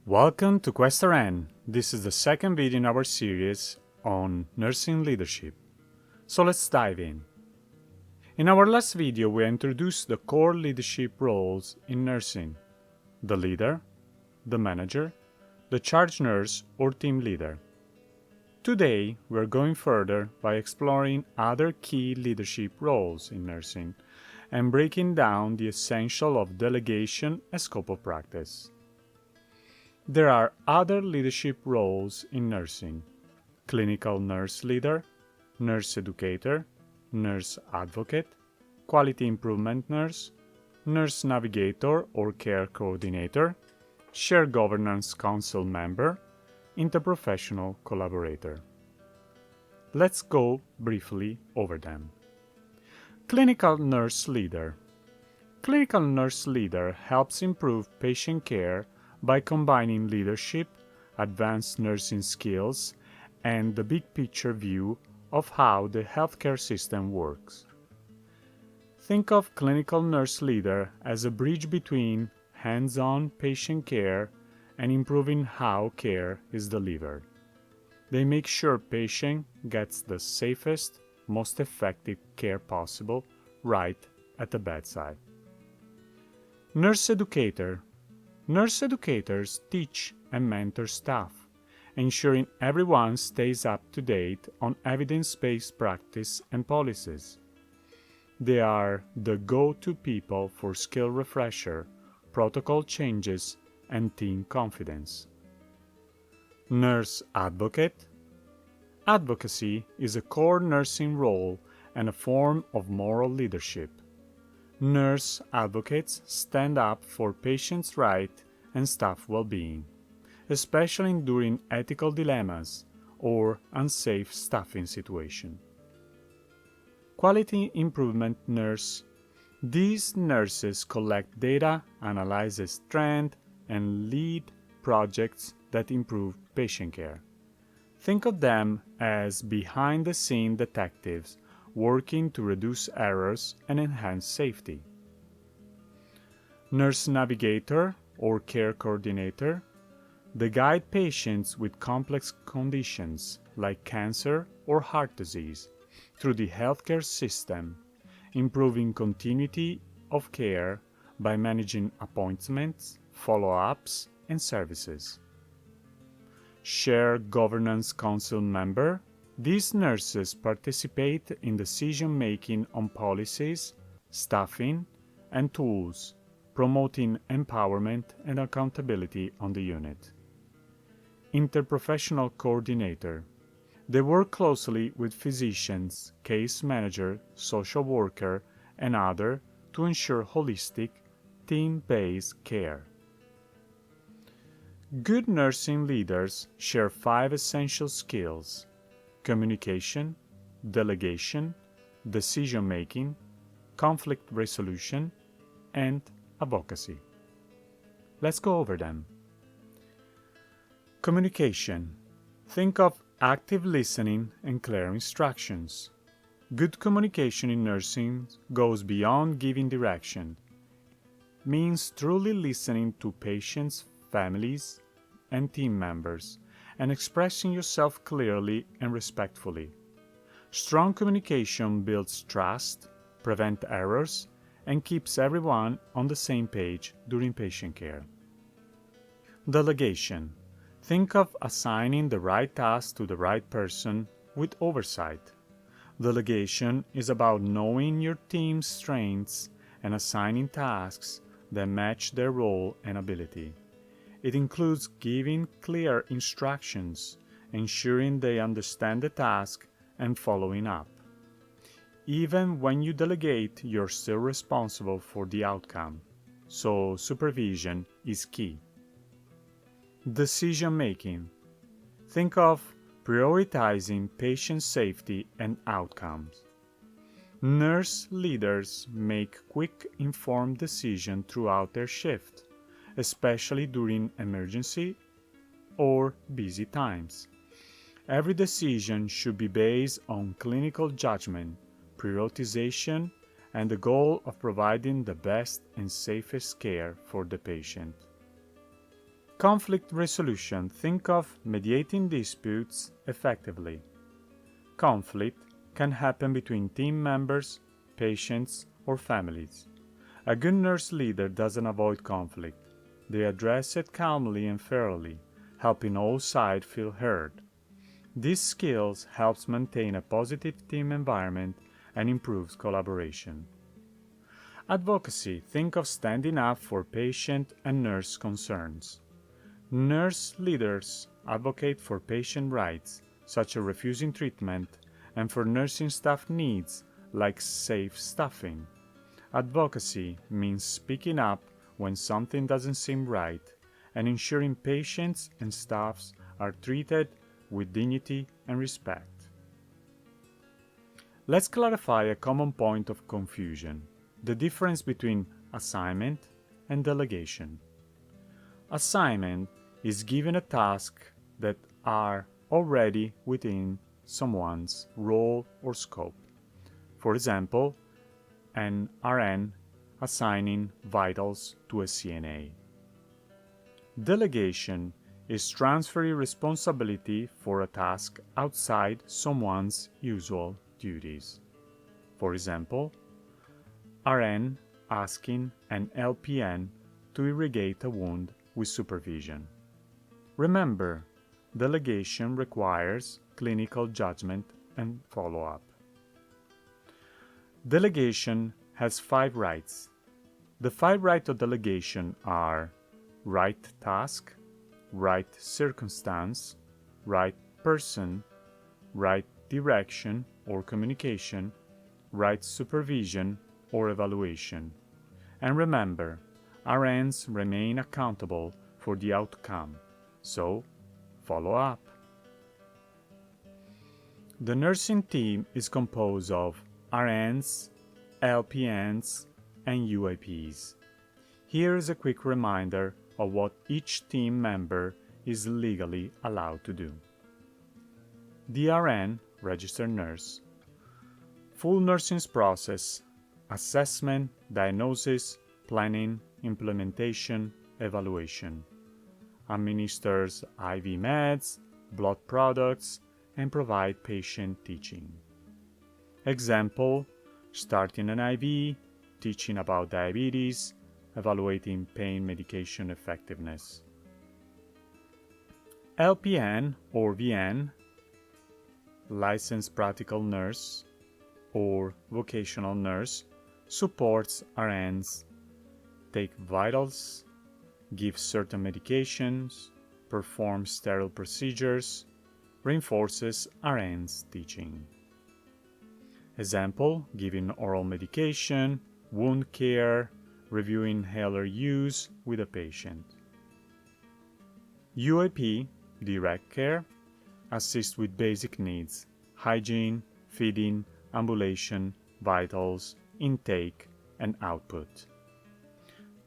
Welcome to QuestRN. This is the second video in our series on nursing leadership. So let's dive in. In our last video, we introduced the core leadership roles in nursing: the leader, the manager, the charge nurse or team leader. Today, we're going further by exploring other key leadership roles in nursing and breaking down the essential of delegation and scope of practice. There are other leadership roles in nursing: clinical nurse leader, nurse educator, nurse advocate, quality improvement nurse, nurse navigator or care coordinator, shared governance council member, interprofessional collaborator. Let's go briefly over them. Clinical nurse leader. Clinical nurse leader helps improve patient care by combining leadership, advanced nursing skills, and the big picture view of how the healthcare system works. Think of clinical nurse leader as a bridge between hands-on patient care and improving how care is delivered. They make sure patient gets the safest, most effective care possible right at the bedside. Nurse educator. Nurse educators teach and mentor staff, ensuring everyone stays up to date on evidence-based practice and policies. They are the go-to people for skill refresher, protocol changes, and team confidence. Nurse advocate. Advocacy is a core nursing role and a form of moral leadership. Nurse advocates stand up for patients' rights and staff well-being, especially during ethical dilemmas or unsafe staffing situations. Quality improvement nurse. These nurses collect data, analyze trends, and lead projects that improve patient care. Think of them as behind-the-scene detectives working to reduce errors and enhance safety. Nurse navigator or care coordinator. They guide patients with complex conditions like cancer or heart disease through the healthcare system, improving continuity of care by managing appointments, follow-ups, and services. Shared governance council member. These nurses participate in decision-making on policies, staffing, and tools, promoting empowerment and accountability on the unit. Interprofessional coordinator. They work closely with physicians, case manager, social worker, and others to ensure holistic, team-based care. Good nursing leaders share 5 essential skills: communication, delegation, decision-making, conflict resolution, and advocacy. Let's go over them. Communication. Think of active listening and clear instructions. Good communication in nursing goes beyond giving direction. It means truly listening to patients, families, and team members, and expressing yourself clearly and respectfully. Strong communication builds trust, prevents errors, and keeps everyone on the same page during patient care. Delegation. Think of assigning the right task to the right person with oversight. Delegation is about knowing your team's strengths and assigning tasks that match their role and ability. It includes giving clear instructions, ensuring they understand the task, and following up. Even when you delegate, you're still responsible for the outcome, so supervision is key. Decision-making. Think of prioritizing patient safety and outcomes. Nurse leaders make quick, informed decisions throughout their shift, especially during emergency or busy times. Every decision should be based on clinical judgment, prioritization, and the goal of providing the best and safest care for the patient. Conflict resolution. Think of mediating disputes effectively. Conflict can happen between team members, patients, or families. A good nurse leader doesn't avoid conflict. They address it calmly and fairly, helping all sides feel heard. These skills helps maintain a positive team environment and improves collaboration. Advocacy. Think of standing up for patient and nurse concerns. Nurse leaders advocate for patient rights, such as refusing treatment, and for nursing staff needs, like safe staffing. Advocacy means speaking up when something doesn't seem right and ensuring patients and staffs are treated with dignity and respect. Let's clarify a common point of confusion: the difference between assignment and delegation. Assignment is given a task that are already within someone's role or scope. For example, an RN assigning vitals to a CNA. Delegation is transferring responsibility for a task outside someone's usual duties. For example, RN asking an LPN to irrigate a wound with supervision. Remember, delegation requires clinical judgment and follow-up. Delegation has 5 rights. The 5 rights of delegation are right task, right circumstance, right person, right direction or communication, right supervision or evaluation. And remember, RNs remain accountable for the outcome, so follow up. The nursing team is composed of RNs, LPNs, and UAPs. Here is a quick reminder of what each team member is legally allowed to do. The RN, registered nurse. Full nursing process: assessment, diagnosis, planning, implementation, evaluation. Administers IV meds, blood products, and provide patient teaching. Example: starting an IV, teaching about diabetes, evaluating pain medication effectiveness. LPN or VN, licensed practical nurse or vocational nurse, supports RNs, take vitals, give certain medications, perform sterile procedures, reinforces RN's teaching. Example: giving oral medication, wound care, reviewing inhaler use with a patient. UAP, direct care, assists with basic needs: hygiene, feeding, ambulation, vitals, intake, and output.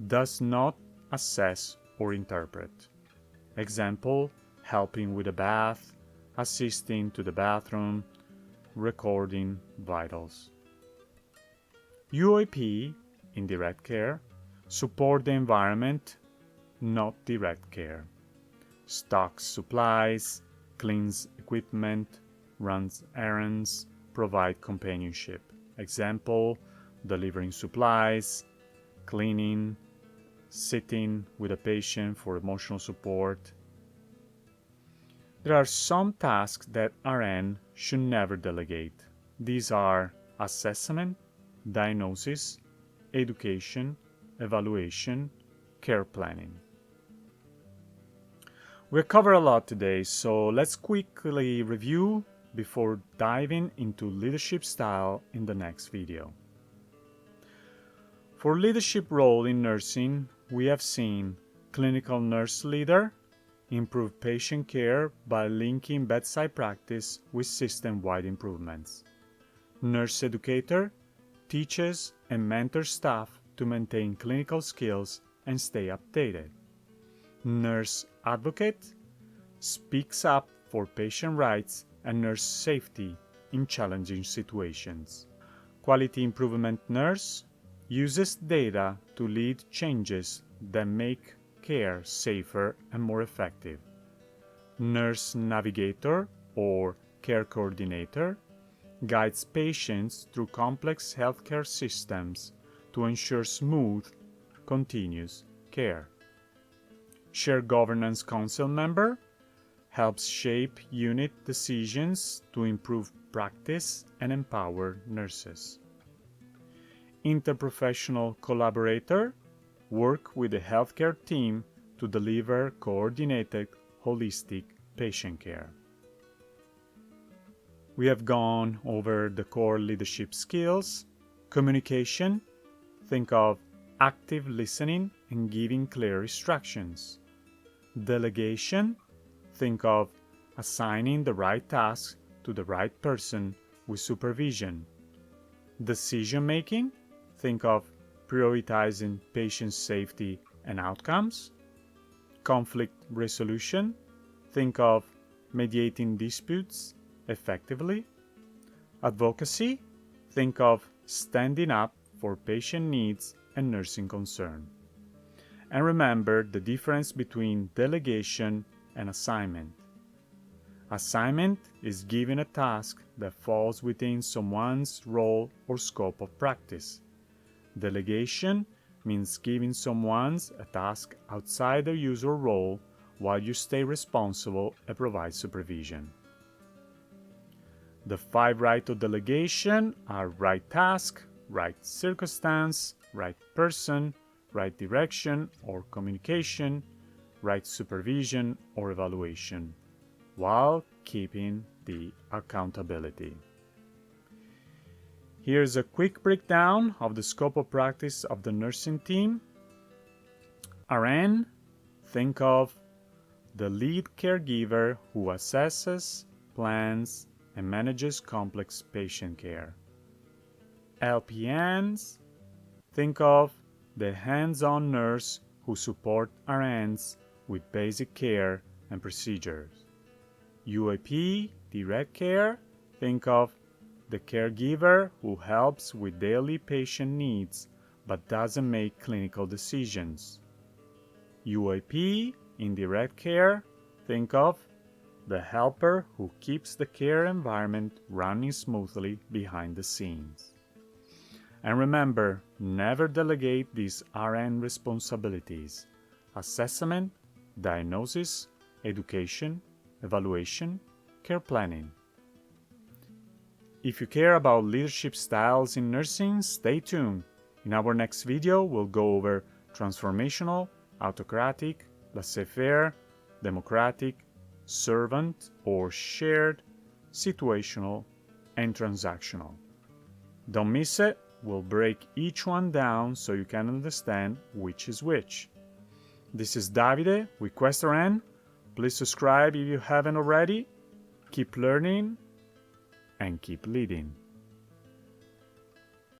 Does not assess or interpret. Example: helping with a bath, assisting to the bathroom, recording vitals. UAP, indirect care, support the environment, not direct care. Stocks supplies, cleans equipment, runs errands, provide companionship. Example: delivering supplies, cleaning, sitting with a patient for emotional support. There are some tasks that RN should never delegate. These are assessment, diagnosis, education, evaluation, care planning. We've covered a lot today, so let's quickly review before diving into leadership style in the next video. For leadership role in nursing, we have seen clinical nurse leader, improve patient care by linking bedside practice with system-wide improvements. Nurse educator teaches and mentors staff to maintain clinical skills and stay updated. Nurse advocate speaks up for patient rights and nurse safety in challenging situations. Quality improvement nurse uses data to lead changes that make care safer and more effective. Nurse navigator or care coordinator guides patients through complex healthcare systems to ensure smooth, continuous care. Shared Governance Council member helps shape unit decisions to improve practice and empower nurses. Interprofessional collaborator work with the healthcare team to deliver coordinated, holistic patient care. We have gone over the core leadership skills. Communication, think of active listening and giving clear instructions. Delegation, think of assigning the right task to the right person with supervision. Decision making, think of prioritizing patient safety and outcomes. Conflict resolution, think of mediating disputes effectively. Advocacy, think of standing up for patient needs and nursing concern. And remember the difference between delegation and assignment. Assignment is giving a task that falls within someone's role or scope of practice. Delegation means giving someone a task outside their usual role while you stay responsible and provide supervision. The 5 rights of delegation are right task, right circumstance, right person, right direction or communication, right supervision or evaluation, while keeping the accountability. Here's a quick breakdown of the scope of practice of the nursing team. RN, think of the lead caregiver who assesses, plans, and manages complex patient care. LPNs, think of the hands-on nurse who support RNs with basic care and procedures. UAP, direct care, think of the caregiver who helps with daily patient needs but doesn't make clinical decisions. UAP, indirect care, think of the helper who keeps the care environment running smoothly behind the scenes. And remember, never delegate these RN responsibilities: assessment, diagnosis, education, evaluation, care planning. If you care about leadership styles in nursing, stay tuned. In our next video, we'll go over transformational, autocratic, laissez-faire, democratic, servant or shared, situational, and transactional. Don't miss it. We'll break each one down so you can understand which is which. This is Davide with QuestRN. Please subscribe if you haven't already. Keep learning and keep leading.